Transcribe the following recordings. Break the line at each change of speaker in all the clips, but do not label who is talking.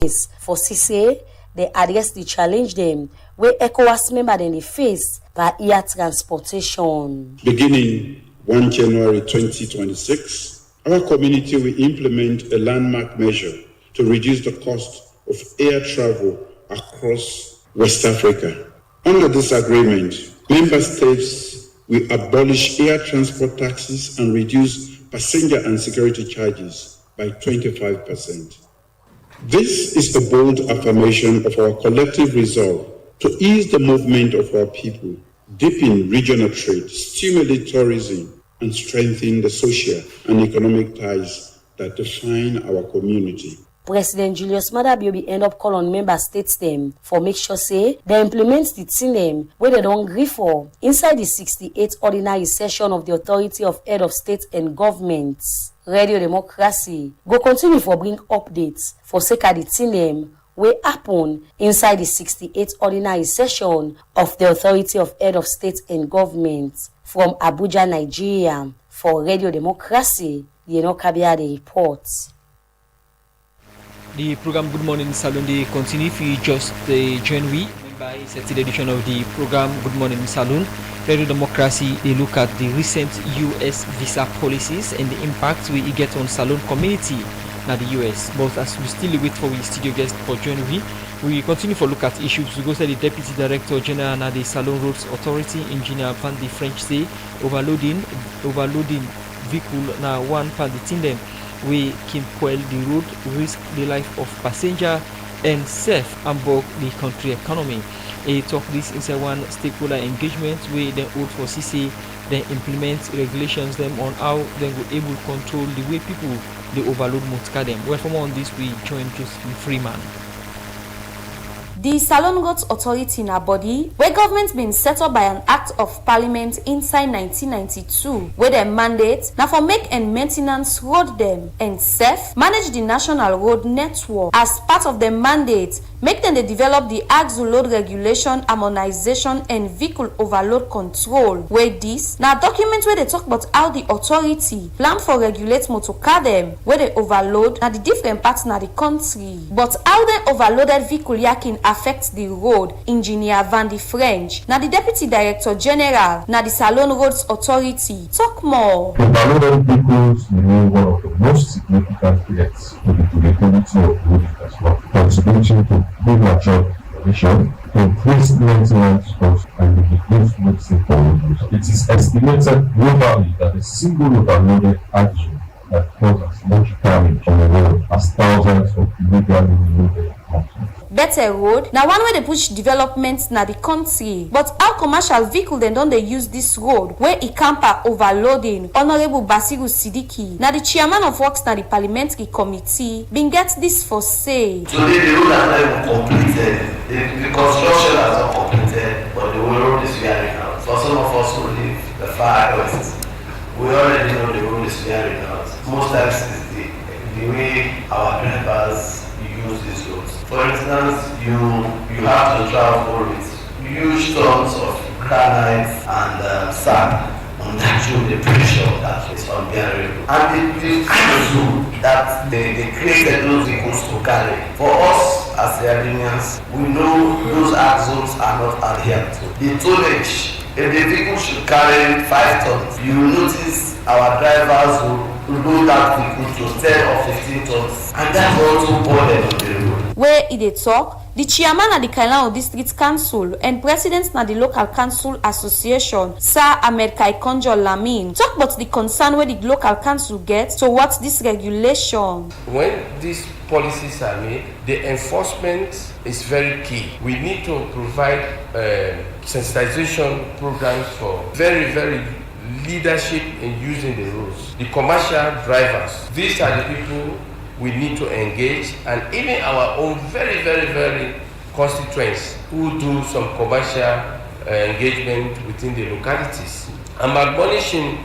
For CCA, they address the challenge them where ECOWAS member then they face by air transportation.
Beginning 1 January 2026, our community will implement a landmark measure to reduce the cost of air travel across West Africa. Under this agreement, member states will abolish air transport taxes and reduce passenger and security charges by 25%. This is a bold affirmation of our collective resolve to ease the movement of our people, deepen regional trade, stimulate tourism, and strengthen the social and economic ties that define our community.
President Julius Maada Bio end up call on member states them for make sure say they implement the thing them where they don't agree for inside the 68th ordinary session of the Authority of Head of State and Governments. Radio Democracy go continue for bring updates for sake of the thing them will happen inside the 68th ordinary session of the Authority of Head of State and Governments from Abuja, Nigeria. For Radio Democracy, Yeno Kabia the reports.
The program Good Morning Salon they continue for just January by 30th edition of the program Good Morning Salon. Radio Democracy they look at the recent US visa policies and the impact we get on Salon community now the US. But as we still wait for our studio guest for January, we continue to look at issues. We go to the Deputy Director General na the Salon Roads Authority, Engineer Van the French say overloading vehicle now one pan the team them. We can quell the road, risk the life of passenger and safe and bulk the country economy. A talk this inside one stakeholder engagement where they hold for CC, they implement regulations them on how they will able to control the way people they overload motor them. Well, for more on this, we join Josephine Freeman.
The Salon Roads Authority na body where government been set up by an act of parliament inside 1992 where their mandate now for make and maintenance road them and safe manage the national road network. As part of their mandate, make them they develop the axle load regulation, harmonization and vehicle overload control. Where this now document where they talk about how the authority plan for regulate motor car them where they overload now the different parts na the country. But how they overloaded vehicle yakin affect the road. Engineer Van the French now the Deputy Director General now the Salon Roads Authority talk more.
Overloaded vehicles remain one of the most significant threats to the durability of road infrastructure, contributing to premature emission, to increase maintenance costs and to reduce road safety for road users. It is estimated globally that a single overloaded axle that causes as much damage on the road as thousands of illegally loaded axles.
Better road now one way they push development na the country, but how commercial vehicle then don't they use this road where camper overloading. Honorable Basiru Sidiki now the chairman of works na the parliamentary committee been get this for say.
Today the road has not even completed. The construction has not completed, but the road is wearing out. For some of us who live the far west, we already know the road is wearing out. Most times it's the way our drivers use these roads. For instance, you have to travel with huge tons of granite and sand on that road. The pressure that is unbearable, and the axle that they created those vehicles to carry. For us as Yardenians, we know those axles are not adhered to. The tonnage, if the vehicle should carry 5 tons, you will notice our drivers will load that vehicle to 10 or 15 tons, and that's also burden on the road.
Where they talk, the chairman of the Kailahun District Council and president of the local council association, Sir Ahmed Kaikonjo Lamin, talk about the concern where the local council gets towards this regulation.
When these policies are made, the enforcement is very key. We need to provide sensitization programs for very leadership in using the roads. The commercial drivers, these are the people we need to engage, and even our own very constituents who do some commercial engagement within the localities. I'm admonishing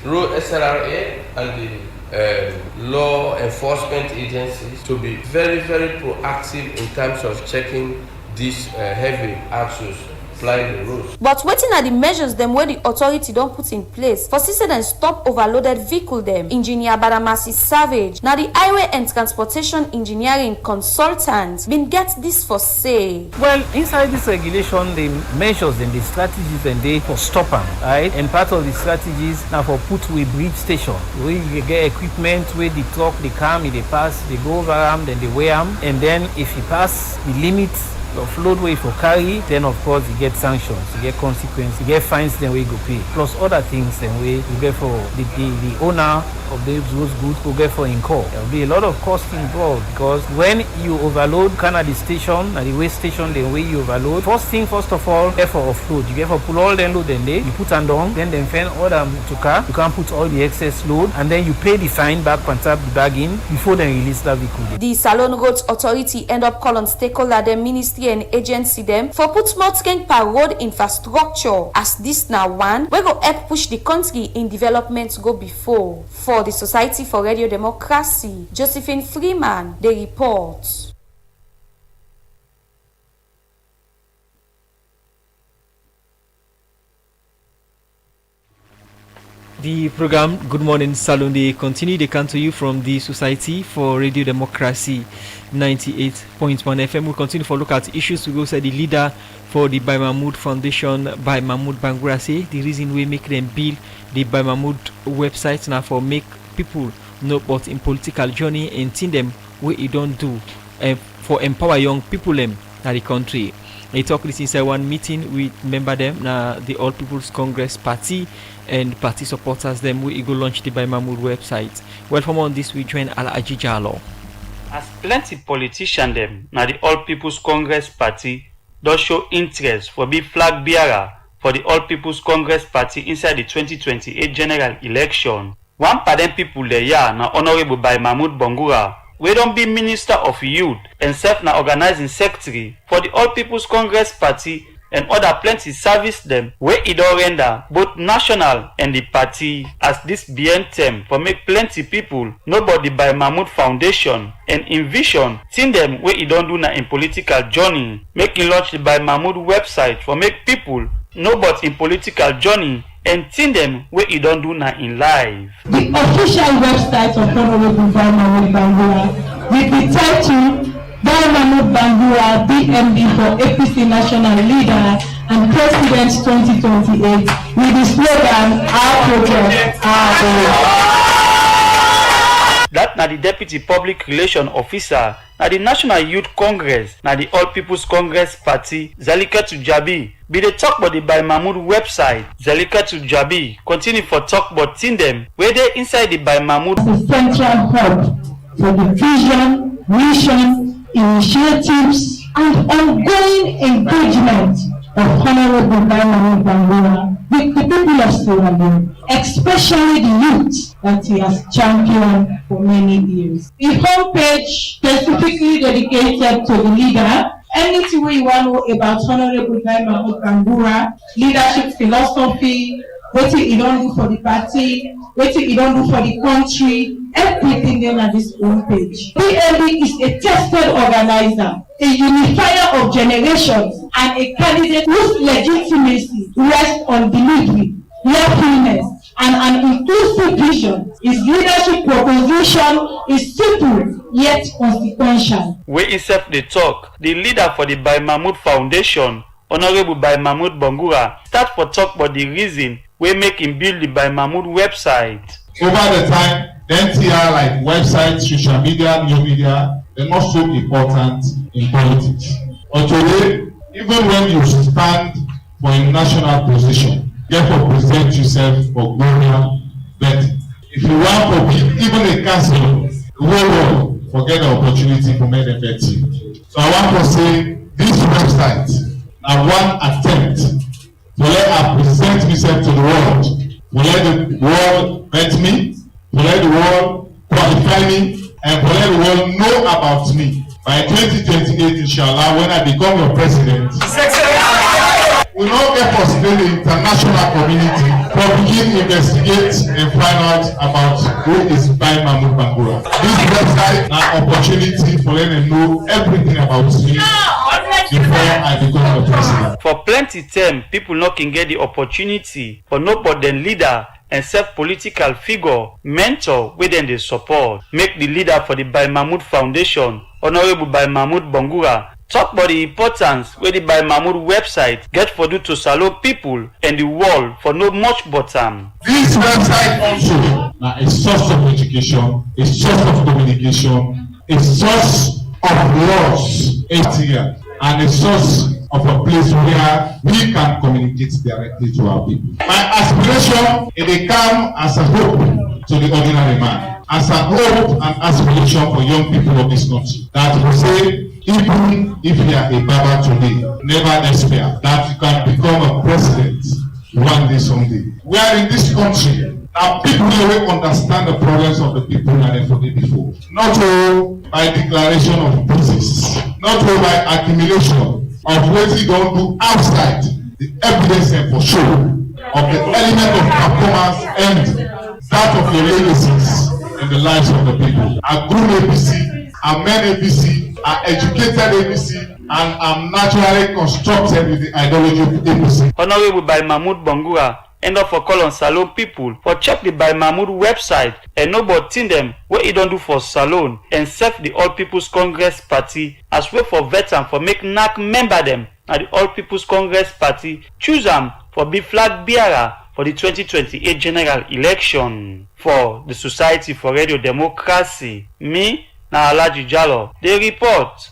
road SRA and the law enforcement agencies to be very proactive in terms of checking these heavy axles supplying the roads.
But wetin are the measures them where the authority don't put in place for see them stop overloaded vehicle them? Engineer Badamasi Savage, now the highway and transportation engineering consultant, been get this for say.
Well, inside this regulation, the measures and the strategies and they for stop them, right? And part of the strategies now for put with bridge station, where you get equipment where the truck they come, they pass, they go over them, then they weigh them, and then if you pass the limits of load way for carry, then of course you get sanctions, you get consequences, you get fines, then we go pay. Plus other things, then we get for the owner of those goods will get for incur. There will be a lot of cost involved because when you overload kind of the station and the way station, the way you overload, first of all, get for offload. You get for pull all the load and you put them down, then find order to car. You can put all the excess load and then you pay the fine back on top the bag in before they release that vehicle.
The Salon Roads Authority end up calling stakeholder the ministry and agency them for put more skank per road infrastructure as this now one we go help push the country in development go before. For the Society for Radio Democracy, Josephine Freeman, they report.
The program Good Morning Salon, they continue. They come to you from the Society for Radio Democracy 98.1 FM. We'll continue for look at issues. We go say the leader for the Bai Mahmoud Foundation, Bai Mahmoud Bangura, say the reason we make them build the Bai Mahmoud website now for make people know about in political journey and teach them what you don't do for empower young people in the country. They talk this inside one meeting with member them now the All People's Congress Party and party supporters them we go launch the Bai Mahmoud website. Well, from on this we join Al-Aji Jalo.
As plenty politicians them now the All People's Congress Party don't show interest for be flag bearer for the All People's Congress Party inside the 2028 general election. One part them people there now Honorable Bai Mahmoud Bangura, we don't be Minister of Youth and self now organizing secretary for the All People's Congress Party and other plenty service them where it all render both national and the party as this BN term for make plenty people nobody Bai Mahmoud Foundation and envision seeing them where it don't do na in political journey making launch the Bai Mahmoud website for make people nobody in political journey and seeing them where it don't do na in life.
The official website of Honorable Bai Mahmoud Bangura with the title Bai Mahmoud Bangura, BMD for APC National Leader and President 2028 with the slogan Our Project, Our Goal.
That na the Deputy Public Relation Officer na the National Youth Congress na the All People's Congress Party Zalikatu Jabi be the talk about the Bai Mahmoud website. Zalikatu Jabi continue for talk about team them where they inside the Bai Mahmoud
the central hub for the vision, mission, initiatives and ongoing engagement of Honorable Bai Mahmoud Bangura with the people of Sierra Leone, especially the youth that he has championed for many years. The homepage specifically dedicated to the leader. Anything we want to know about Honorable Bai Mahmoud Bangura, leadership philosophy, what he don't do for the party, what he don't do for the country, everything then at this homepage. BLD is a tested organizer, a unifier of generations, and a candidate whose legitimacy rests on delivery, lawfulness, and an inclusive vision. His leadership proposition is simple yet consequential.
Where himself the talk, the leader for the Bai Mahmoud Foundation, Honorable Bai Mahmoud Bangura, start for talk about the reason we make him build the Bai Mahmoud website.
Over the time, the NTR like websites, social media, new media, they're not so important in politics. But today, even when you stand for a national position, therefore present yourself for global betting. If you want to be even a councillor, the whole world forget the opportunity for men effective. So I want to say this website is one attempt to let I present myself to the world, to let the world vet me, to let the world qualify me, and to let the world know about me. By 2028, inshallah, when I become your president, we now get possible the international community to begin to investigate and find out about who is Bai Mahmoud Bangura. This website is an opportunity for them to know everything about me, before I become the president.
For plenty time, people no can get the opportunity for nobody leader and self-political figure, mentor within the support. Make the leader for the Bai Mahmoud Foundation, Honorable Bai Mahmoud Bangura, talk about the importance where the Bai Mahmoud website get for do to Salone people and the world for no much bottom.
This website also a source of education, a source of communication, a source of laws, and a source of a place where we can communicate directly to our people. My aspiration, it will come as a hope to the ordinary man, as a hope and aspiration for young people of this country, that we say, even if you are a Baba today, never despair that you can become a president one day someday. We are in this country. Now people will understand the problems of the people and for the before. Not all by declaration of business, not all by accumulation of what you don't do outside the evidence and for sure of the element of performance and that of your legacies in the lives of the people. A grown ABC, a men ABC, a educated ABC, and I'm naturally constructed with the ideology of ABC.
Honorable Bai Mahmoud Bangura end up for call on Salone people for check the Bai Mahmoud website and know about them what he don't do for Salone and serve the All People's Congress Party as well for veteran for make NAC member them at the All People's Congress Party choose them for be flag bearer for the 2028 general election. For the Society for Radio Democracy, me na Alaji Jallo, they report.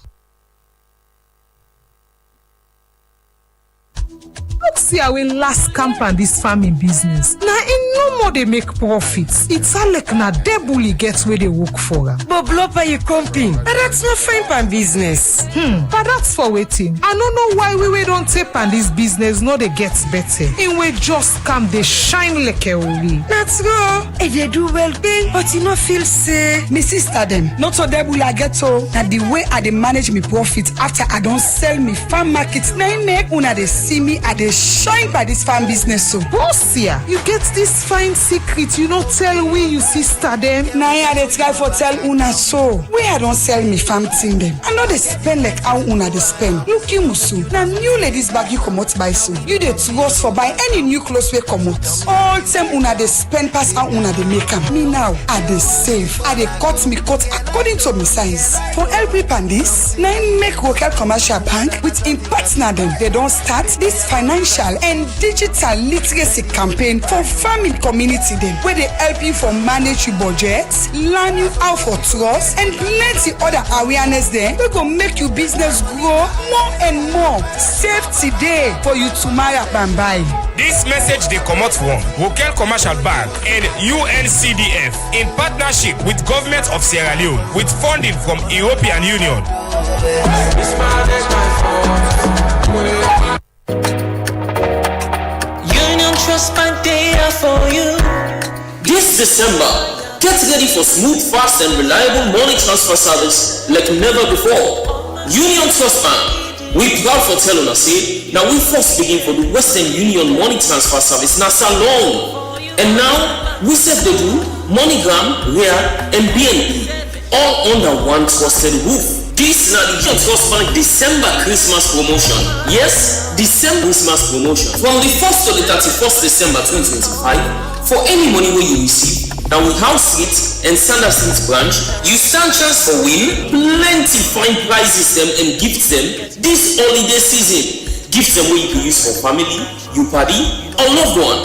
Look see how we last camp on this farming business. Now in no more they make profits. It's all like na debully gets where they work for.
But blopper you comping. But that's not fine pan business.
But that's for waiting. I don't know why we don't tape on this business. No, they get better. And we just come they shine like a woolly.
Let's go. And they do well thing, but you know feel say me sister them. Not so debully I get so that the way I they manage me profit after I don't sell me farm markets. Now make una they see me at the shine by this farm business so.
Boss here, you get this fine secret, you not tell we you sister them.
Now I they try for tell una so. Where I don't sell me farm thing them. I know they spend like how una they spend. Look you musu. Now new ladies bag you come out by so. You they trust for buy any new clothes we come out. All time una they spend pass how una they make them. Me now I they save. I they cut me cut according to me size. For LP Pandis, now make local commercial bank with in partner them. They don't start this financial and digital literacy campaign for farming community them where they help you for manage your budget, learn you how for trust and plenty other awareness there we go make your business grow more and more. Save today for you tomorrow bye.
This message they come out from Vocal Commercial Bank and UNCDF in partnership with Government of Sierra Leone with funding from European Union.
Trust my data for you. This December, get ready for smooth, fast and reliable money transfer service like never before. Union Trust Bank, we proud for telling us now we first begin for the Western Union money transfer service now Salone. And now we set the do MoneyGram, Ria and BNB all under one trusted roof. This is the Union Trust Bank December Christmas promotion. Yes, December Christmas promotion. From the 1st to the 31st December 2025, for any money where you receive, now with House Street and Sandal Street branch, you stand chance for win plenty fine prizes them and gifts them this holiday season. Gifts them where you can use for family, you party, or loved one.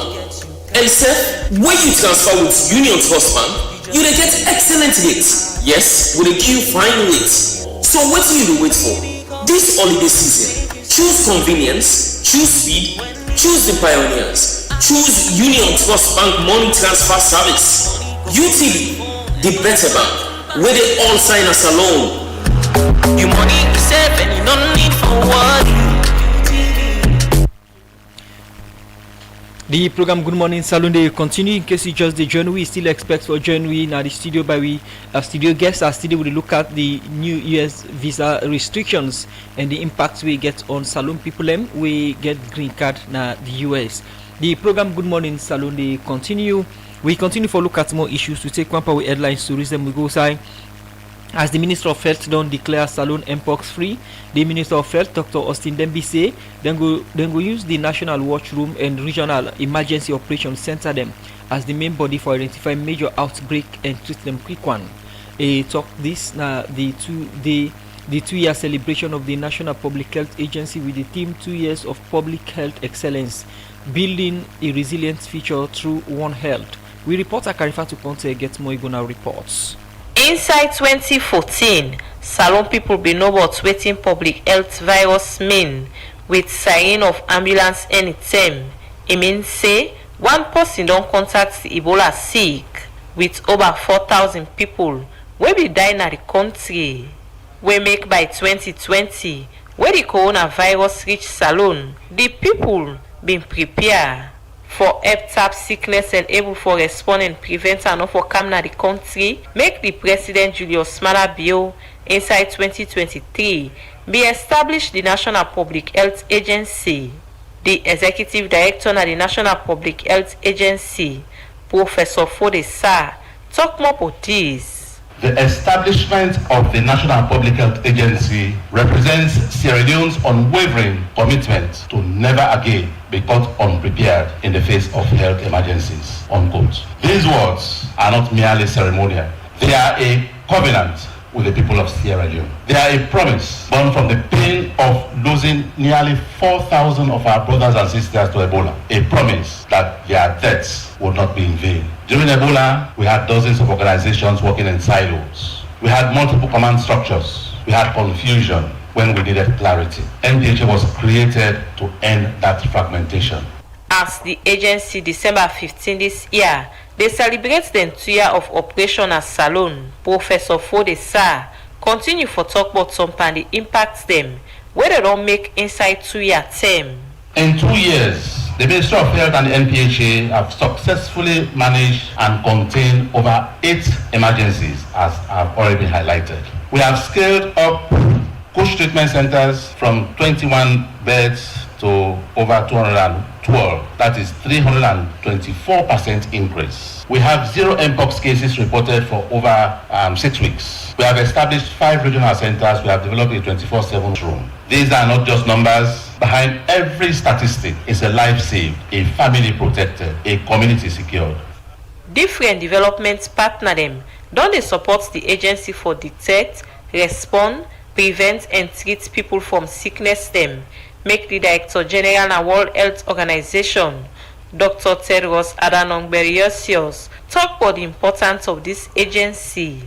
And sir, when you transfer with Union Trust Bank, you will get excellent rates. Yes, we will give you fine rates. So what do you wait for? This holiday season, choose convenience, choose speed, choose the pioneers, choose Union Trust Bank money transfer service. UTB, the better bank, where they all sign us alone. Your money is safe and you don't need for what.
The program Good Morning Salone they continue. In case you just the journey, we still expect for journey now the studio by we studio guests are still will look at the new US visa restrictions and the impact we get on Salone people them we get green card na the US. The program Good Morning Salone they continue. We continue for look at more issues to take one power headlines to reason we go side. As the Minister of Health don't declare Salone mpox free, the Minister of Health, Dr. Austin Dembi, say then go use the National Watch Room and Regional Emergency Operations Center them as the main body for identifying major outbreak and treat them quick one. Talk this now the 2-year celebration of the National Public Health Agency with the theme 2 years of public health excellence, building a resilient future through One Health. We reporter Karifatu Ponte gets more Igona reports.
Inside 2014, Salone people be know about wetin public health virus mean with siren of ambulance anytime. It means say one person don't contact the Ebola sick with over 4,000 people wey be die in the country. We make by 2020 where the coronavirus reach Salone, the people been prepared for heptap sickness and able for respond and prevent and not for come na the country. Make the President Julius Malema Bio inside 2023 be established the National Public Health Agency. The Executive Director of the National Public Health Agency, Professor Fode Sarr, talk more about this.
The establishment of the National Public Health Agency represents Sierra Leone's unwavering commitment to never again be caught unprepared in the face of health emergencies, unquote. These words are not merely ceremonial. They are a covenant with the people of Sierra Leone. They are a promise born from the pain of losing nearly 4,000 of our brothers and sisters to Ebola. A promise that their deaths would not be in vain. During Ebola, we had dozens of organizations working in silos. We had multiple command structures. We had confusion when we needed clarity. NPHA was created to end that fragmentation.
As the agency December 15 this year, they celebrate the 2 years of operation as Salone. Professor Fode Sarr continue for talk about some and the impacts them where they don't make inside 2-year term.
In 2 years, the Ministry of Health and the NPHA have successfully managed and contained over 8 emergencies, as have already been highlighted. We have scaled up push treatment centers from 21 beds to over 212. That is 324% increase. We have 0 mpox cases reported for over 6 weeks. We have established 5 regional centers. We have developed a 24/7 room. These are not just numbers. Behind every statistic is a life saved, a family protected, a community secured.
Different development partner them don't they support the agency for detect, respond, prevent and treat people from sickness them. Make the Director General of World Health Organization, Dr. Tedros Adhanom Ghebreyesus, talk about the importance of this agency.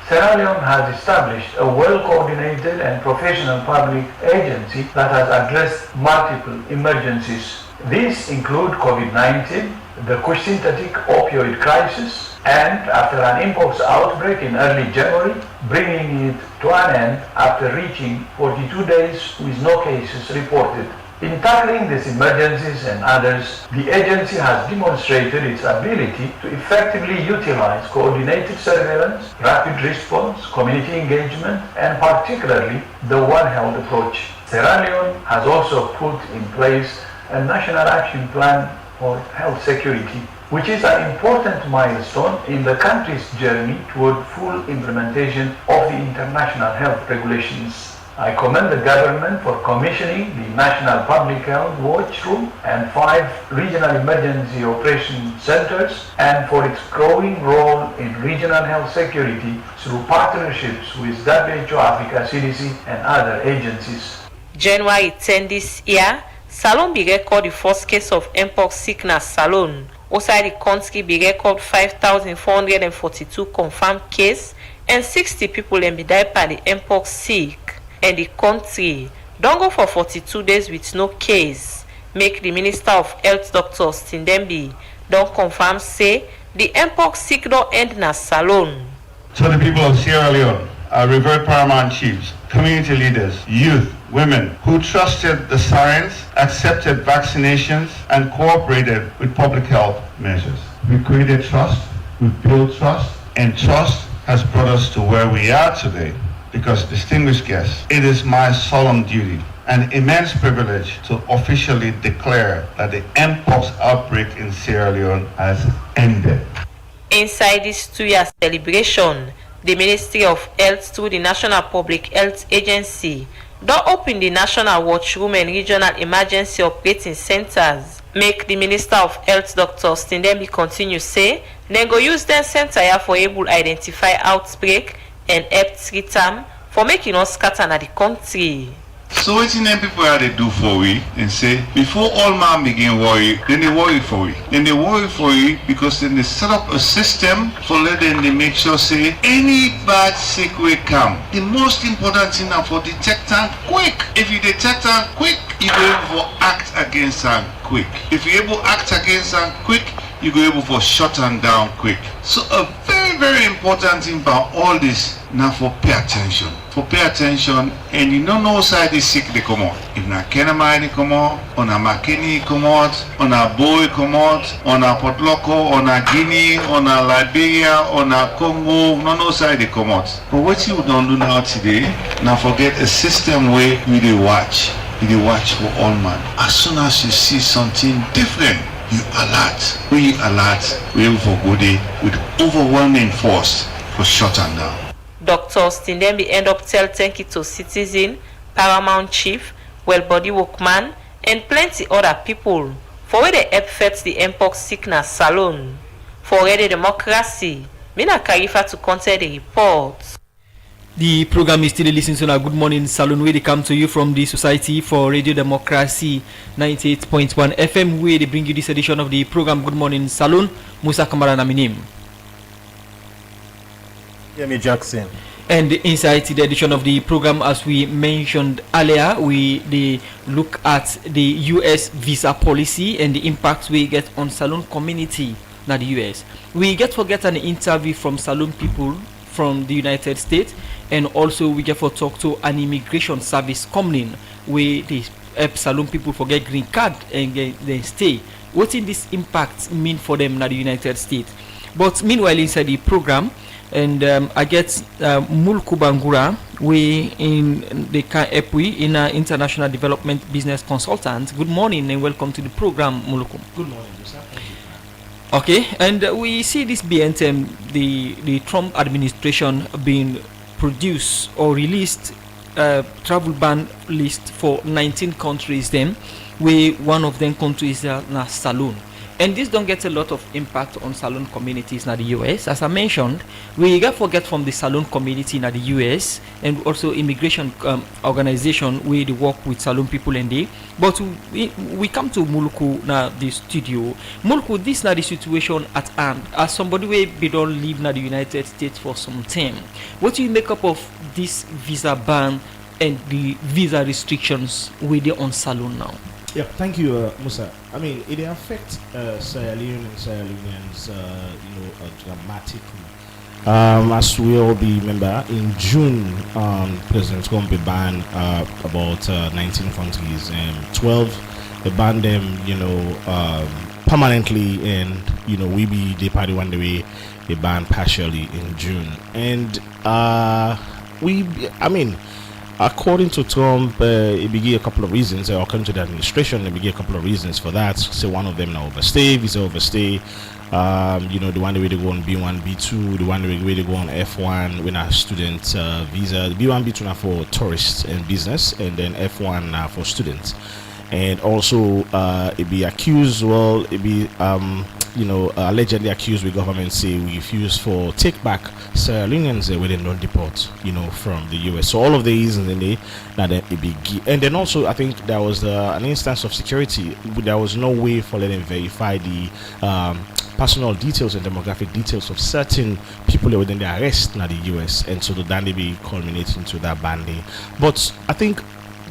Sierra Leone has established a well-coordinated and professional public agency that has addressed multiple emergencies. These include COVID-19, the synthetic opioid crisis, and after an mpox outbreak in early January, bringing it to an end after reaching 42 days with no cases reported. In tackling these emergencies and others, the agency has demonstrated its ability to effectively utilize coordinated surveillance, rapid response, community engagement, and particularly the One Health approach. Sierra Leone has also put in place a National Action Plan for Health Security, which is an important milestone in the country's journey toward full implementation of the international health regulations. I commend the government for commissioning the National Public Health Watch Room and 5 regional emergency operation centers, and for its growing role in regional health security through partnerships with WHO, Africa CDC, and other agencies.
January 10 this year, Salone be record the first case of mpox sickness Salone. Outside the country be record 5,442 confirmed case and 60 people be died by the mpox sick. And the country don't go for 42 days with no case. Make the Minister of Health, Dr. Austin Dembi, don't confirm say the mpox sick don't end na Salone.
So the people of Sierra Leone, our revered paramount chiefs, community leaders, youth, women who trusted the science, accepted vaccinations, and cooperated with public health measures. We created trust, we built trust, and trust has brought us to where we are today. Because, distinguished guests, it is my solemn duty and immense privilege to officially declare that the mpox outbreak in Sierra Leone has ended.
Inside this 2-year celebration, The Ministry of Health through the National Public Health Agency don open the National Watchroom and Regional Emergency Operating Centers. Make the Minister of Health Dr. Stindembi continue say dem go use dem center here for able identify outbreak and help treat am for making us scatter na the country.
So wetin dem people how they do for we and say before all man begin worry, then they worry for we. Then they worry for you because then they set up a system for let them they make sure say any bad sick will come. The most important thing now for detect am quick. If you detect am quick, you go able to act against am quick. If you able to act against am quick, you go able to shut them down quick. So a very, very important thing about all this now for pay attention. For pay attention and you don't know side is sick they come out. If na Kenema they come out, on a Makeni come out, on a Boy come out, on a Port Loko, on a Guinea, on a Liberia, on a Congo, no side they come out. But what you don't do now today, now forget a system where you dey watch. You dey watch for all man. As soon as you see something different, you alert. When you alert, we able for go there with overwhelming force for shut them down.
Dr. Stindembi end up thank you to citizen, paramount chief, well-body workman, and plenty other people for where they help fight the mpox sickness salon. For Radio Democracy, Mina Karifa to counter the report.
The program is still listening to our Good Morning Salon, where they come to you from the Society for Radio Democracy 98.1 FM, where they bring you this edition of the program Good Morning Salon. Musa Kamara Naminim.
Yemi Jackson.
And inside the edition of the program, as we mentioned earlier, they look at the US visa policy and the impact we get on Salon community in the US. We get an interview from Salon people from the United States, and also we get for talk to an immigration service coming where they help Salon people forget green card and then stay. What in this impact mean for them in the United States? But meanwhile inside the program, and I get Mulku Bangura, we in the EPWI in international development business consultant. Good morning and welcome to the program, Mulku.
Good morning, sir.
Okay, and we see this BNTM, the Trump administration being produced or released travel ban list for 19 countries. Then, where one of them countries is Salon. And this don't get a lot of impact on Salon communities in the US. As I mentioned, we get forget from the Salon community in the US and also immigration organization where they work with Salon people and they. But we come to Muluku now the studio. Muluku, this is not the situation at hand. As somebody where they don't live in the United States for some time, what do you make up of this visa ban and the visa restrictions with the on Salon now?
Yeah, thank you, Musa. I mean, it affects Sierra Leone and Sierra Leoneans, dramatically. As we all remember, in June, President Trump banned about 19 countries, and 12 they banned them, permanently, and the party one way they banned partially in June, and according to Trump, it began a couple of reasons. According to the administration, it began a couple of reasons for that. So one of them now visa overstay. The one way they go on B1, B2, the one way they go on F1 when a student visa. The B1, B2 now for tourists and business, and then F1 now for students. And also, it be accused. Well, it be allegedly accused with government say we refuse for take back Sierra Leoneans where they don't deport, from the US. So all of the reasons in there that it be, and then also I think there was an instance of security. There was no way for them to verify the personal details and demographic details of certain people within the arrest in the US, and so then they be culminating to that banding. But I think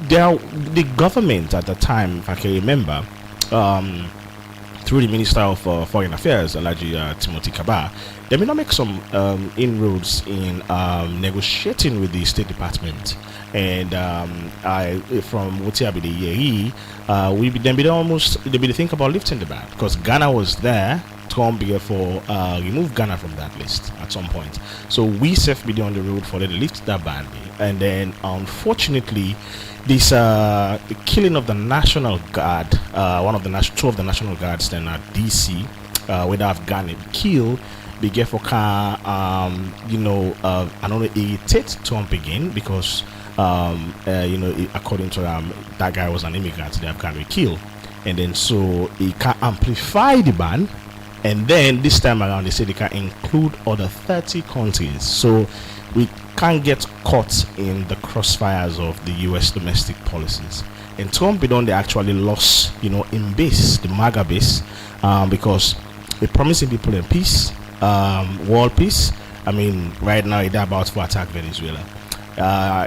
the government at the time, if I can remember, through the Minister of Foreign Affairs, Alhaji Timothy Kaba, they may not make some inroads in negotiating with the State Department. And from Mutiabidi Yeri, they be think about lifting the ban, because Ghana was there. Trump therefore remove Ghana from that list at some point. So we safe be on the road for them to lift that ban. And then unfortunately, this killing of the National Guard, two of the National Guards then at DC, where they have Ghana killed, begin for car, another irritate Trump again because, according to that guy was an immigrant, they have got to kill. And then so he can amplify the ban. And then this time around, they say they can include other 30 countries. So we can't get caught in the crossfires of the U.S. domestic policies. And Trump, they actually lost, in base, the MAGA base, because they're promising people in peace, world peace. I mean, right now, they're about to attack Venezuela.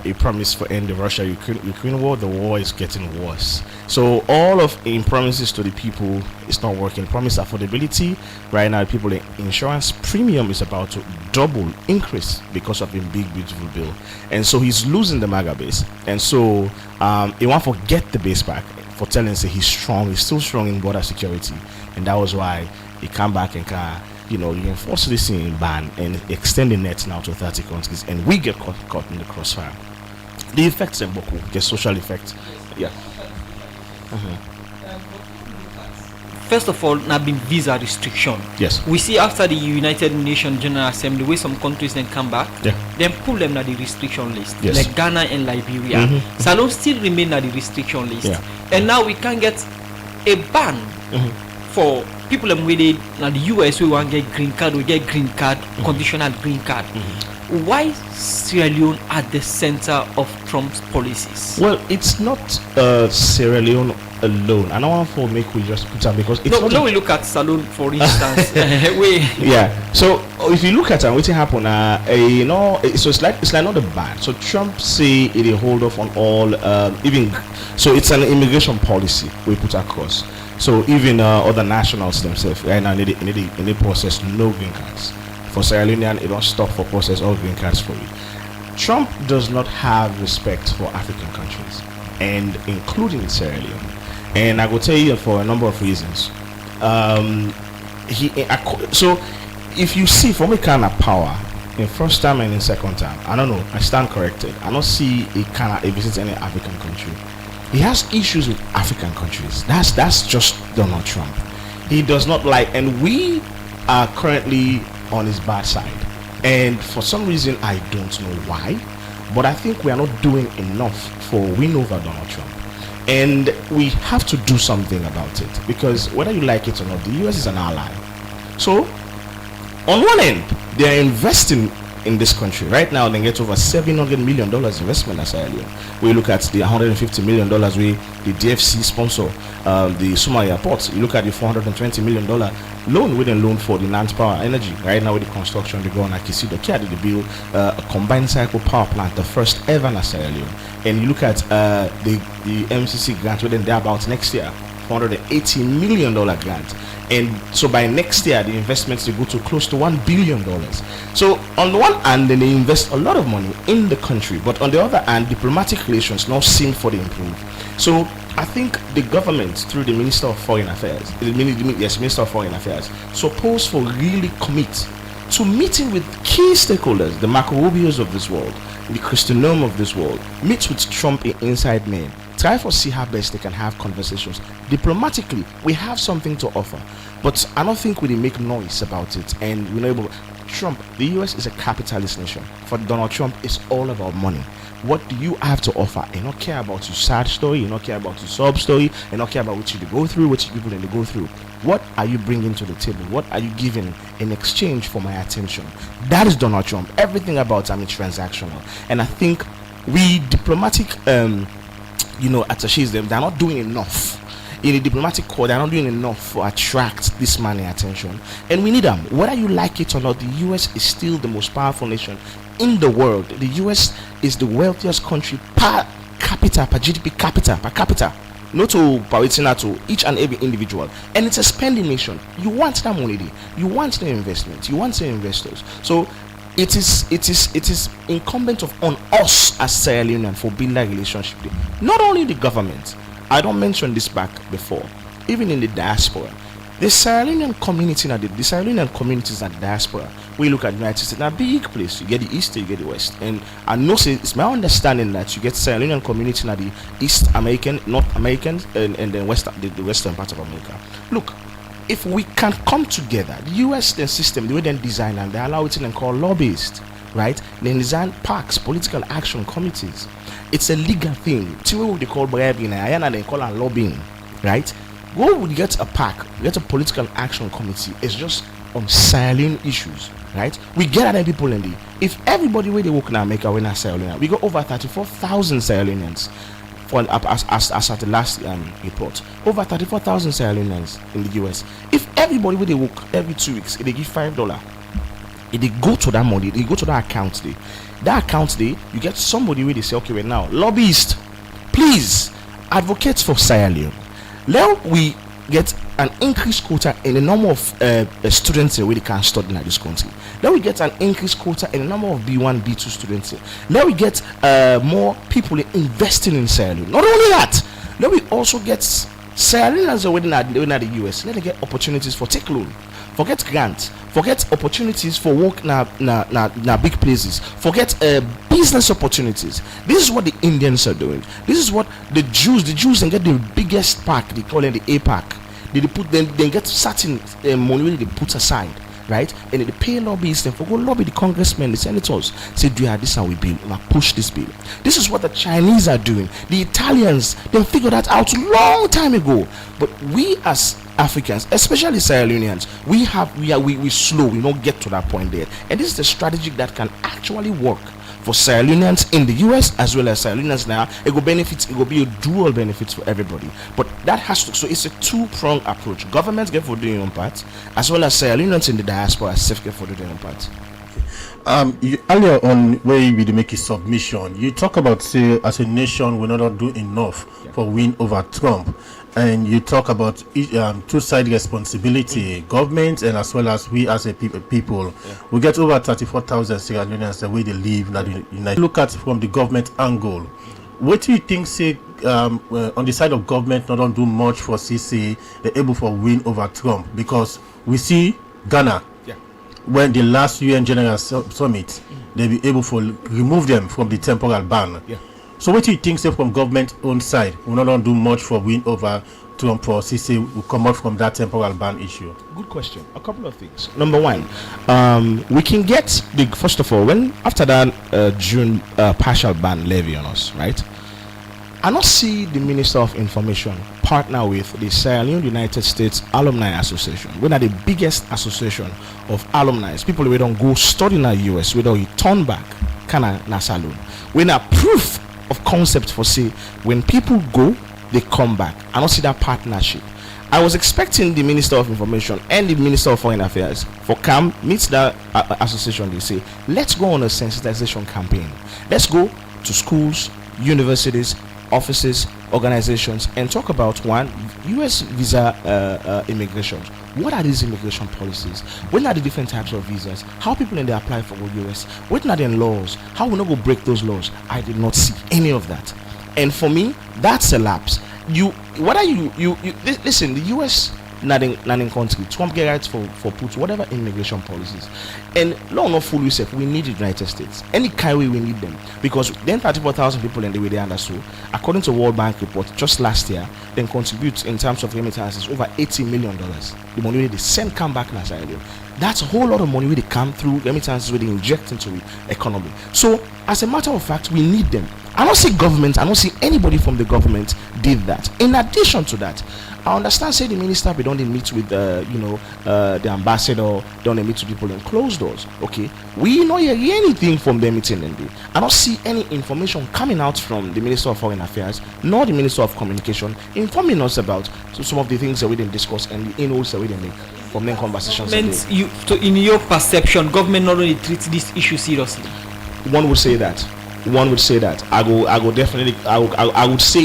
He promised for end the Russia-Ukraine war. The war is getting worse. So all of in promises to the people is not working. Promise affordability. Right now, people, the insurance premium is about to double increase because of a big, beautiful bill. And so he's losing the MAGA base. And so he want to get the base back for telling say he's strong. He's still strong in border security. And that was why he come back and reinforce this ban and extend the net now to 30 countries, and we get caught in the crossfire. The effects in Boku, the social effects. Yeah.
First of all, now been visa restriction.
Yes.
We see after the United Nations General Assembly, where some countries then come back, then pull them at the restriction list, like Ghana and Liberia. Salon still remain at the restriction list, and now we can get a ban for people within the US we want get green card, we get green card, conditional green card. Why Sierra Leone at the center of Trump's policies?
Well, it's not Sierra Leone alone. I don't want to make we just put up because it's
no, we look at Salone for instance.
So if you look at what happened, so it's like not a ban. So Trump say it hold off on all so it's an immigration policy we put across. So even other nationals themselves right now they process no green cards. For Sierra Leonean, it don't stop for process all green cards for you. Trump does not have respect for African countries, and including Sierra Leone. And I will tell you for a number of reasons. So if you see from a kind of power in first time and in second time, I don't know, I stand corrected. I don't see a kind of visit any African country. He has issues with African countries. That's just Donald Trump. He does not like, and we are currently on his bad side. And for some reason, I don't know why, but I think we are not doing enough for win over Donald Trump. And we have to do something about it, because whether you like it or not, the US is an ally. So on one end, they are investing in this country. Right now, they get over $700 million investment as earlier. We look at the $150 million we the DFC sponsor, the Somalia ports. You look at the $420 million loan within loan for the Nant Power Energy. Right now with the construction, they go on Akisido Kia, they build a combined cycle power plant, the first ever in Sierra Leone. And you look at the MCC grant within there about next year, $480 million grant. And so by next year, the investments will go to close to $1 billion. So on the one hand, then they invest a lot of money in the country, but on the other hand, diplomatic relations now seem for the improve. So I think the government, through the Minister of Foreign Affairs, Minister of Foreign Affairs, supposed to really commit to meeting with key stakeholders, the Marco Rubios of this world, the Kristi Noem of this world, meet with Trump inside name. Try to see how best they can have conversations. Diplomatically, we have something to offer, but I don't think we make noise about it. And we're not able. Trump, the US is a capitalist nation. For Donald Trump, it's all about money. What do you have to offer? You don't care about your sad story, you don't care about your sub story, you don't care about what you go through, what people they go through. What are you bringing to the table? What are you giving in exchange for my attention? That is Donald Trump. Everything about him is transactional. And I think we diplomatic attaches, they're not doing enough. In the diplomatic corps, they're not doing enough to attract this money attention. And we need them. Whether you like it or not, the US is still the most powerful nation in the world. The US is the wealthiest country per capita, per GDP per capita. Not to Paritina, to each and every individual. And it's a spending nation. You want that money, you want the investment, you want the investors. So it is incumbent on us as Sierra Leonean for building that relationship. Not only the government, I don't mention this back before, even in the diaspora. The Sierra Leonean community, the Sierra Leonean communities in the diaspora, we look at the United States, a big place. You get the East, you get the West. And I know it's my understanding that you get Sierra Leonean community in the East American, North American, and then the Western part of America. Look, if we can come together, the US the system, the way they design and they allow it and call lobbyists, right? They design PACs, political action committees. It's a legal thing. See what they call bribery and they call it lobbying, right? Go would get a PAC, get a political action committee. It's just on silent issues, right? We get other people in the. If everybody where they work in America, we're not Sierra Leone. We got over 34,000 Sierra Leoneans. As at the last report, over 34,000 Sierra Leoneans in the US. If everybody where they work every 2 weeks, they give $5. If they go to that money, they go to that account day. That account day, you get somebody where they say, okay, well now, lobbyist, please advocate for Sierra Leone. Let we get an increased quota in the number of students where they can study in this country. Let we get an increased quota in the number of B1, B2 students. Let we get more people investing in Sierra Leone. Not only that, let we also get Sierra Leoneans within the US. Let them get opportunities for take loan. Forget grants. Forget opportunities for work na big places. Forget business opportunities. This is what the Indians are doing. This is what the Jews can get the biggest pack. They call it the APAC. They get certain money they put aside, right? And they pay lobbyists and for go lobby the congressmen, the senators. Say, do you have this and we bill? Now push this bill. This is what the Chinese are doing. The Italians, they figured that out long time ago. But we as Africans, especially Sierra Leoneans, we slow. We don't get to that point there. And this is the strategy that can actually work for Sierra Leoneans in the US as well as Sierra Leoneans now. It will be a dual benefit for everybody. But that has to, so it's a two-pronged approach. Governments get for doing their own part, as well as Sierra Leoneans in the diaspora self get for doing their own part.
Earlier on, where you make a submission, you talk about, say, as a nation, we're not do enough for win over Trump. And you talk about two-side responsibility, government and as well as we as a people. We get over 34,000 Sierra Leoneans the way they live. Look at from the government angle. What do you think, say, on the side of government, not don't do much for CC, they're able for win over Trump? Because we see Ghana, when the last UN General Summit, they be able to remove them from the temporal ban. So what do you think, say, from government own side, we not do much for win over Trump or CC will come out from that temporal ban issue?
Good question. A couple of things. Number one, we can get first of all, when after that June partial ban levy on us, right? I not see the Minister of Information partner with the Sierra Leone United States Alumni Association. We are the biggest association of alumni. People we don't go study in the US, we don't return back, kana na salon. We are proof of concept for say when people go, they come back. I don't see that partnership. I was expecting the Minister of Information and the Minister of Foreign Affairs for come meet that association. They say, let's go on a sensitization campaign. Let's go to schools, universities, offices, organizations, and talk about one, US visa immigration. What are these immigration policies? What are the different types of visas? How people in there apply for the US? What are the laws? How we not go break those laws? I did not see any of that. And for me, that's a lapse. Listen, the US not in country. Trump get rights for put whatever immigration policies. And law not full yourself. We need the United States. Any kind way we need them. Because then 34,000 people in the way they understood, according to World Bank report, just last year, then contribute in terms of remittances over $80 million. The money they send come back in Nigeria. That's a whole lot of money where they come through remittances where they inject into the economy. So as a matter of fact, we need them. I don't see government, I don't see anybody from the government did that. In addition to that, I understand say the minister we don't meet with the ambassador, don't meet with people in closed doors. Okay, we not hear anything from them meeting them. I don't see any information coming out from the Minister of Foreign Affairs nor the Minister of Communication informing us about some of the things that we didn't discuss and the inroads that we didn't make from them conversations.
In your perception, government not only treats this issue seriously.
One would say that. I would say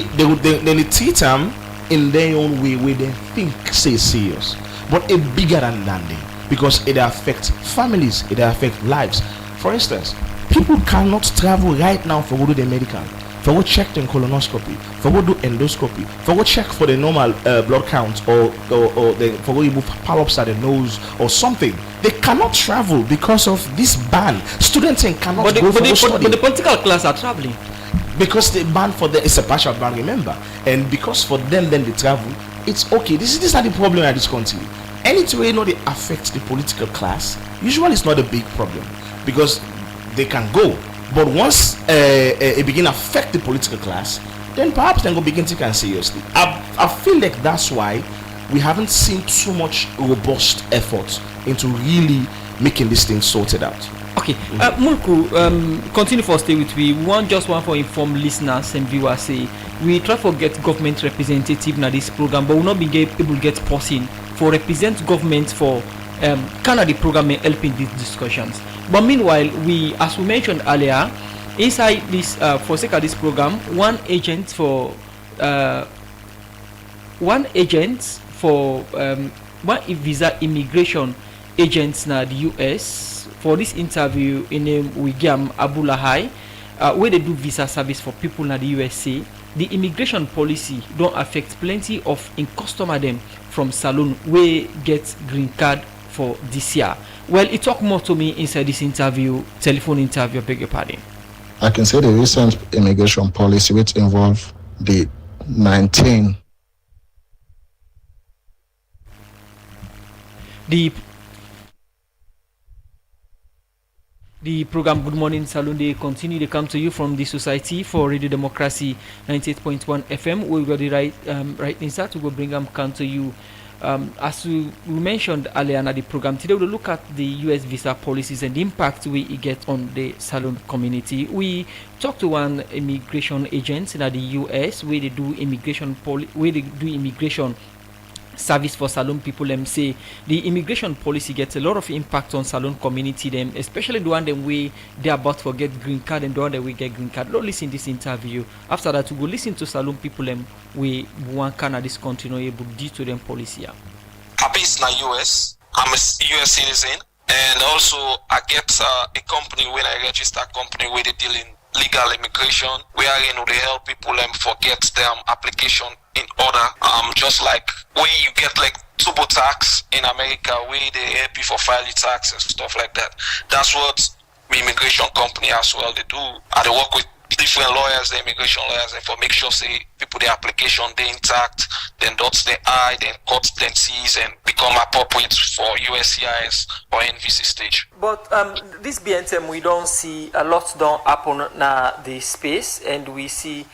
they treat them in their own way where they think say serious, but it bigger than that because it affects families, it affects lives. For instance, people cannot travel right now for go do the medical, for go check the colonoscopy, for go do endoscopy, for go check for the normal blood count or for go remove polyps at the nose or something. They cannot travel because of this ban. Students cannot go for study.
But the political class are traveling.
Because the ban for them is a partial ban, remember, and because for them then they travel, it's okay. This is not the problem in this country. anything where they affect the political class, usually it's not a big problem because they can go. But once it begin to affect the political class, then perhaps they go begin to take it seriously. I feel like that's why we haven't seen too much robust effort into really making this thing sorted out.
Okay, Mulku, continue for stay with me. We want for informed listeners and viewers. Say we try to get government representative in this program, but we'll not be able to get person for represent government for kind of the program and helping these discussions. But meanwhile, as we mentioned earlier, inside this for sake of this program, one agent for one visa immigration agents na the US. For this interview, in name William Abulahai, where they do visa service for people in the USA, the immigration policy don't affect plenty of in customer them from Salone where get green card for this year. Well, it talk more to me inside this interview, telephone interview, beg your pardon.
I can say the recent immigration policy which involve the 19.
The program Good Morning Salone, they continue to come to you from the Society for Radio Democracy 98.1 FM. We got the right inside to go bring them come to you. As we mentioned earlier in the program, today we'll look at the US visa policies and the impact we get on the Salone community. We talked to one immigration agent in the US where they do immigration service for Salone people. Them say the immigration policy gets a lot of impact on Salone community, them especially the one them way they about to get green card and the one that we get green card. Don't listen to this interview. After that, we go listen to Salone people them we want Canada this country no able due to them policy.
I'm based in the US. I'm a US citizen, and also I get a company when I register a company where they deal in legal immigration, where they help people forget their application in order. Just like where you get like turbo tax in America, where they help you for filing tax and stuff like that. That's what the immigration company as well they do. And they work with different lawyers, the immigration lawyers, and for make sure say people their application they intact, then dots the I, then cut then C's and become appropriate for USCIS or NVC stage.
But this BNTM we don't see a lot don't happen na the space, and we see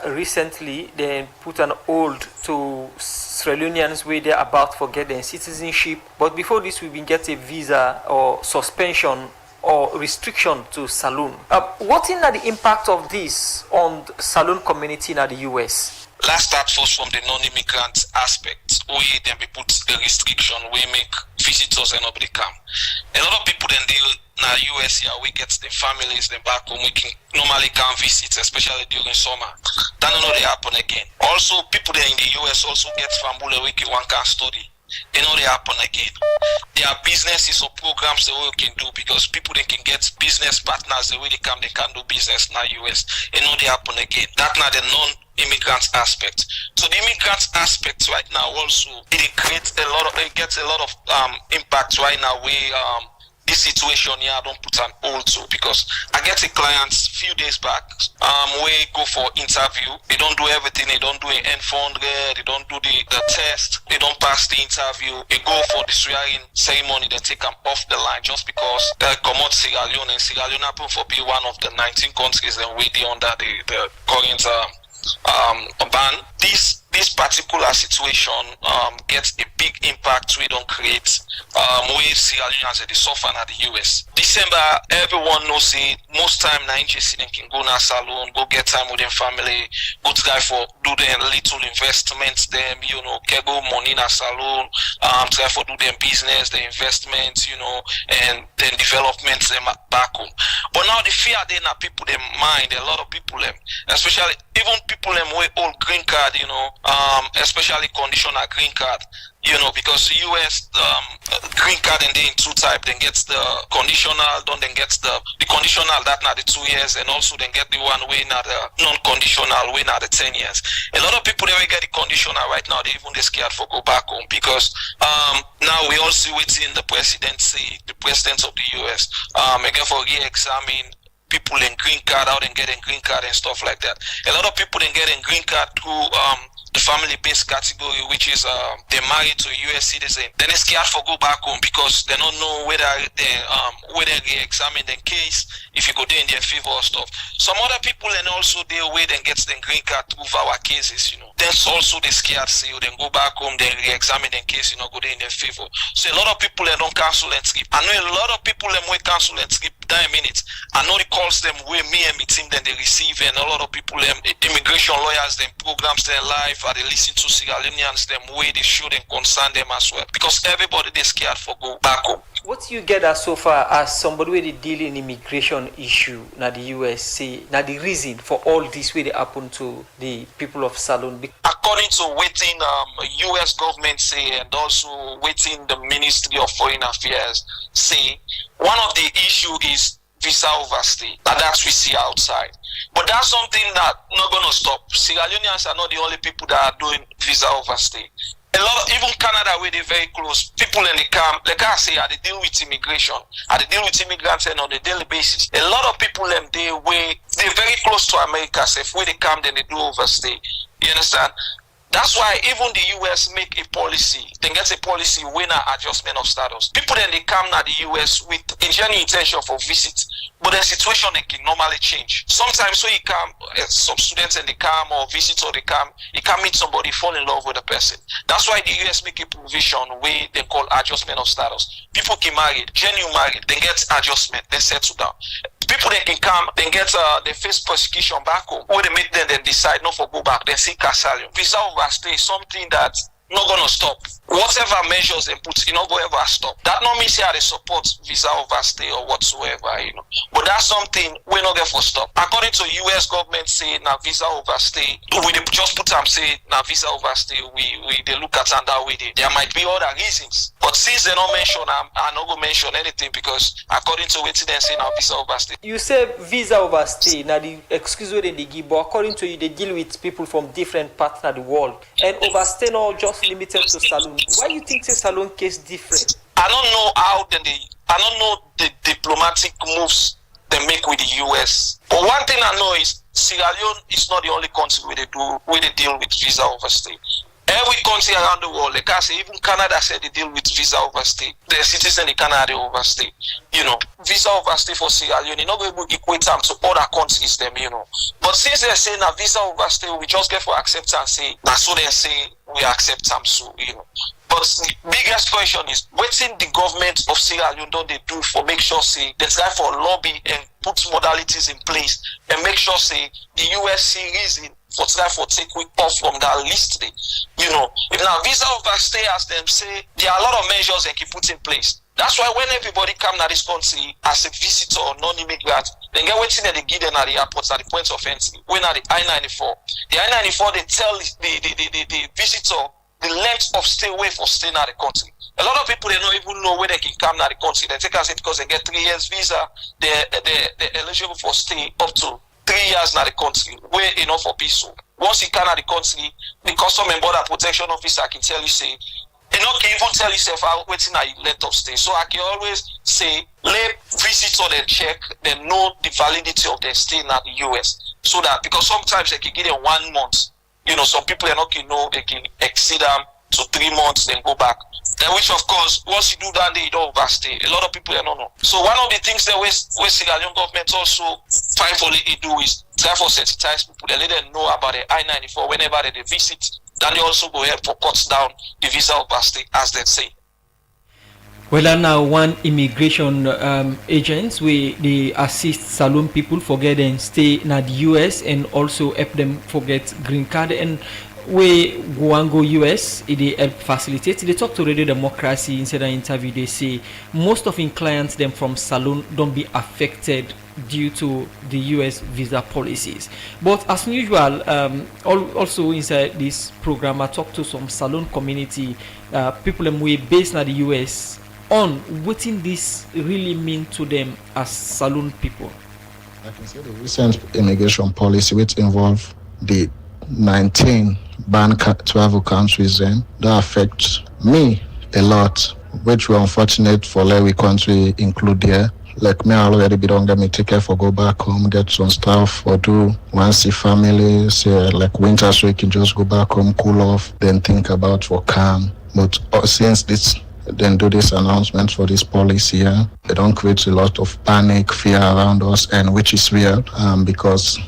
recently they put an hold to Australians where they're about to get their citizenship. But before this we've been get a visa or suspension or restriction to Salone. What is the impact of this on the Salone community in the US?
Let's start first from the non-immigrant aspect, where then we put a restriction, we make visitors and nobody come. A lot of people then deal in the US here, we get the families, then back home, we can normally come visit, especially during summer. That don't know they happen again. Also, people there in the US also get family we can one can study. They know they happen again. There are businesses or programs that we can do because people they can get business partners the way they can do business in the US. They know they happen again. That's not the non-immigrant aspect. So the immigrant aspect right now also it gets a lot of impact right now. This situation here I don't put an hold to because I get a client few days back we go for interview. They don't do everything. They don't do an N400. They don't do the test. They don't pass the interview. They go for the swearing ceremony. They take them off the line just because they come out Sierra Leone, and Sierra Leone happen for be one of the 19 countries and we under the current ban. This particular situation gets a big impact we don't create with Sierra Leone they suffer in the US. December, everyone knows it. Most time na interested in can go na Salone, go get time with them family, go try for do them little investments, them, get go money na Salone, try for do them business, the investments, and then developments them back home. But now the fear they na people them mind, a lot of people them, especially even people them with old green card, especially conditional green card, because the US green card and they in two type, then gets the conditional, then gets the conditional that now the 2 years, and also then get the one way now the non-conditional way now the 10 years. A lot of people they will get the conditional right now, they even they scared for go back home because now we also waiting the president of the US again for re-examine people in green card, how they getting green card and stuff like that. A lot of people then getting green card through the family-based category, which is they're married to a U.S. citizen. Then they're scared for go back home because they don't know whether they re-examine the case, if you go there in their favor or stuff. Some other people and also they wait and get the green card through our cases, Then also they scared, say, then go back home, then re-examine the case, go there in their favor. So a lot of people don't cancel and skip. I know a lot of people will cancel and skip 9 minutes. I know the calls them where me and my team then they receive, and a lot of people, immigration lawyers, them programs their life, or they listen to Sierra Leoneans, them way they should and concern them as well. Because everybody they scared for go back home.
What you get as so far as somebody where they deal in immigration issue now the US say now the reason for all this way they happen to the people of Salone?
According to waiting US government say, and also waiting the Ministry of Foreign Affairs say, one of the issue is visa overstay. That's we see outside. But that's something that not gonna stop. Sierra Leoneans are not the only people that are doing visa overstay. A lot of, even Canada where they're very close, people in the camp, they can't say they deal with immigration, they deal with immigrants and on a daily basis. A lot of people they're very close to America, so if where they come then they do overstay. You understand? That's why even the US make a policy, they get a policy when an adjustment of status. People then they come to the US with a genuine intention for visit, but the situation they can normally change. Sometimes so you come, some students and they come or visit or they come, you can meet somebody, fall in love with a person. That's why the US make a provision where they call adjustment of status. People get married, genuine married, they get adjustment, they settle down. People they can come, they get they face persecution back home, or they make them then decide not for go back, they seek asylum. Visa overstay is something that not gonna stop. Whatever measures they put, not go ever stop. That not mean say they support visa overstay or whatsoever, But that's something we not get for stop. According to US government say now visa overstay, we just put them say now visa overstay, we they look at that way. There might be other reasons. But since they don't mention, I'm not gonna mention anything because according to what they say now visa overstay.
You say visa overstay, now the excuse what they give, but according to you, they deal with people from different parts of the world. And overstay not just limited to Salone. Why do you think the Salone case different?
I don't know I don't know the diplomatic moves they make with the US. But one thing I know is Sierra Leone is not the only country where they deal with visa overstay. Every country around the world, like I say, even Canada said they deal with visa overstay. The citizens in Canada they overstay. Visa overstay for Sierra Leone, you're not going to equate them to other countries, But since they're saying that visa overstay, we just get for acceptance, say, that's what they say, we accept them, so, But the biggest question is, what's in the government of Sierra Leone don't they do for make sure, say, they try for lobby and put modalities in place and make sure, say, the US reason for try for take we off from that list, if now visa overstay as them say, there are a lot of measures they can put in place. That's why when everybody come to this country as a visitor or non-immigrant, they get waiting that they give them at the airports at the points of entry. When at the I-94, the I-94 they tell the visitor the length of stay away for staying at the country. A lot of people they don't even know where they can come to the country. They take us because they get 3 years visa, they're eligible for stay up to 3 years in the country, way enough for peace. Once you come to the country, the Customs and Border Protection Officer can tell you, say, can even tell yourself how waiting at your length of stay. So I can always say, let visitor then check, then know the validity of their stay in the US. So that, because sometimes they can get in 1 month. Some people are not know they can exceed them to 3 months, then go back. Then which of course, once you do that, they don't overstay. A lot of people don't know. So one of the things that Sierra Leone government also try for do is try for sensitize people. They let them know about the I-94 whenever they visit. Then they also go ahead for cuts down the visa overstay, as they say.
Well, now one immigration agents they assist Salone people forget and stay in the US and also help them forget green card, and we go US they help facilitate. They talk to Radio Democracy inside an interview. They say most of in clients them from Salone don't be affected due to the US visa policies. But as usual, also inside this program, I talk to some Salone community people them we based in the US on what this really mean to them as Salone people.
I can say the recent immigration policy which involve the 19 banned travel countries that affect me a lot, which we're unfortunate for every country include here, Like me, I already be done get me ticket for go back home, get some stuff, or do one see family, say like winter, so you can just go back home, cool off, then think about for calm. But since this, then do this announcement for this policy, yeah, they don't create a lot of panic, fear around us, and which is real, because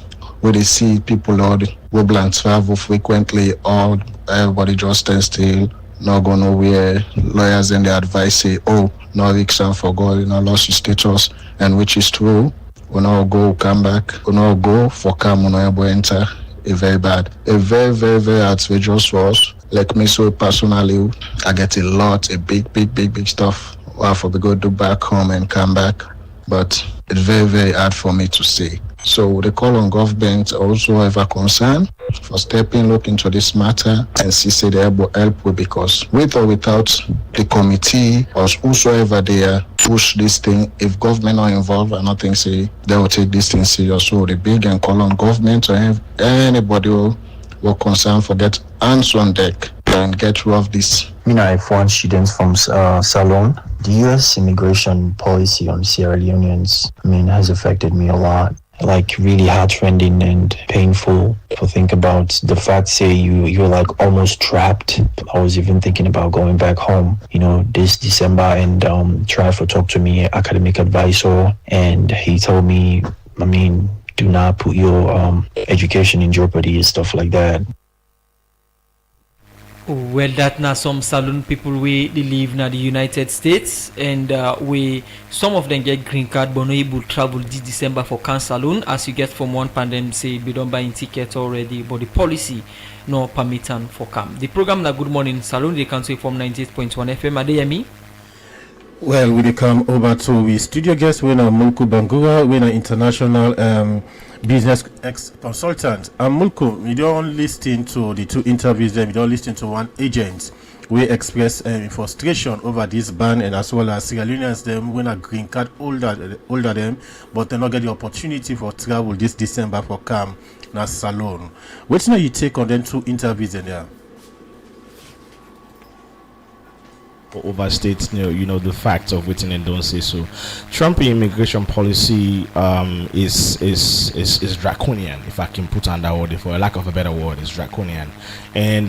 when they see people all wobble and travel frequently, or everybody just stands still, not go nowhere. Lawyers and the advice say, oh, no risk and for God, lost your status, and which is true. We not go, come back. We not go for come, we not enter. A very bad, a very, very, very outrageous for us. Like me, so personally, I get a big stuff. Well, for we go do back home and come back, but it's very, very hard for me to say. So they call on government also have a concern for stepping look into this matter and see say they help with, because with or without the committee or whosoever they push this thing, if government are involved, I don't think say they will take this thing serious. So they big and call on government or have anybody who concerned for get hands on deck and get rid of this.
I foreign students from Salon. The U.S. immigration policy on Sierra Leoneans, has affected me a lot. Like really heartrending and painful to think about. The fact say you're like almost trapped. I was even thinking about going back home, this December and try to talk to me academic advisor, and he told me, do not put your education in jeopardy and stuff like that.
Well, that now some Salone people we live in the United States, and we some of them get green card but not able to travel this December for Can Salone, as you get from one pandemic say we don't buy tickets already, but the policy no permit and for come. The program na Good Morning Salone, they can say from 98.1 FM. Adeyemi.
Well, we come over to the studio guest, we're Mulku Bangura, we're an international business consultant. Mulku, we don't listen to the two interviews, then we don't listen to one agent. We express frustration over this ban, and as well as Sierra Leoneans, them when a green card older them, but they not get the opportunity for travel this December for come na Salone. What's now you take on them two interviews in there? Overstate the facts of waiting and don't say so. Trump immigration policy is draconian, if I can put on that word, for a lack of a better word, is draconian, and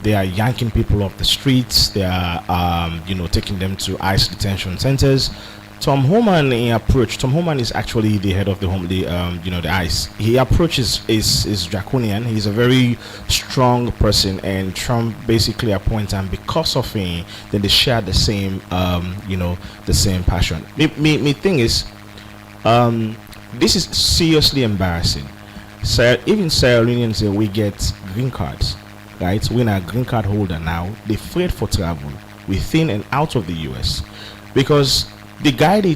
they are yanking people off the streets. They are taking them to ICE detention centers. Tom Homan is actually the head of the ICE. His approach is draconian. He's a very strong person, and Trump basically appoints him because of him. Then they share the same the same passion. My thing is, this is seriously embarrassing. Even Sierra Leoneans, we get green cards, right? We're a green card holder now. They're afraid for travel within and out of the US because the guy they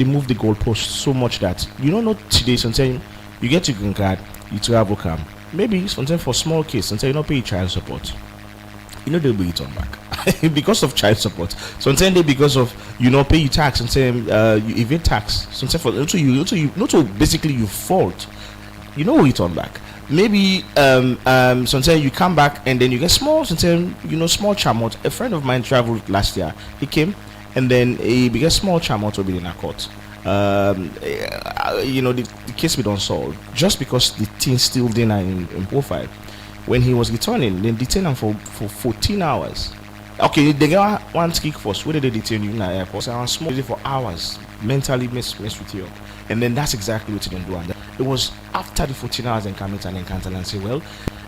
moved the goalpost so much that not today. Sometimes you get your green card, you travel come. Maybe sometimes for small kids, sometimes you don't pay child support. They'll be returned back because of child support. Sometimes they because of pay your tax. Sometimes you evade tax. Sometimes for not to basically you fault. Return back. Maybe sometimes you come back and then you get small. Sometimes small chamot. A friend of mine traveled last year. He came. And then a bigger small chamot will be in a court. The case we don't solve just because the thing still there in profile. When he was returning, they detained him for 14 hours. Okay, they got one kick force. Where did they detain you in the airport? I was smoking for hours, mentally mess with you. And then that's exactly what they don't do. And it was after the 14 hours in Kamit and Encounter and say, well,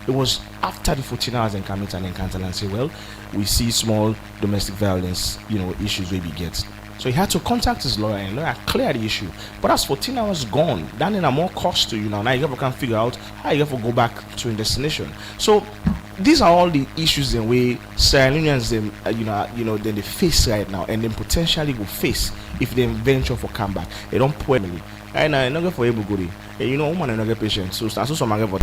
it was after the 14 hours in Kamit and Encounter and say, well, we see small domestic violence, issues where we get. So he had to contact his lawyer and lawyer clear the issue. But that's 14 hours gone. That in a more cost to you now. Now you have to figure out how you have to go back to your destination. So these are all the issues in way Sierra Leoneans then they face right now, and then potentially will face if they venture for comeback. They don't put me. I know for able good. Woman and not get patient. So some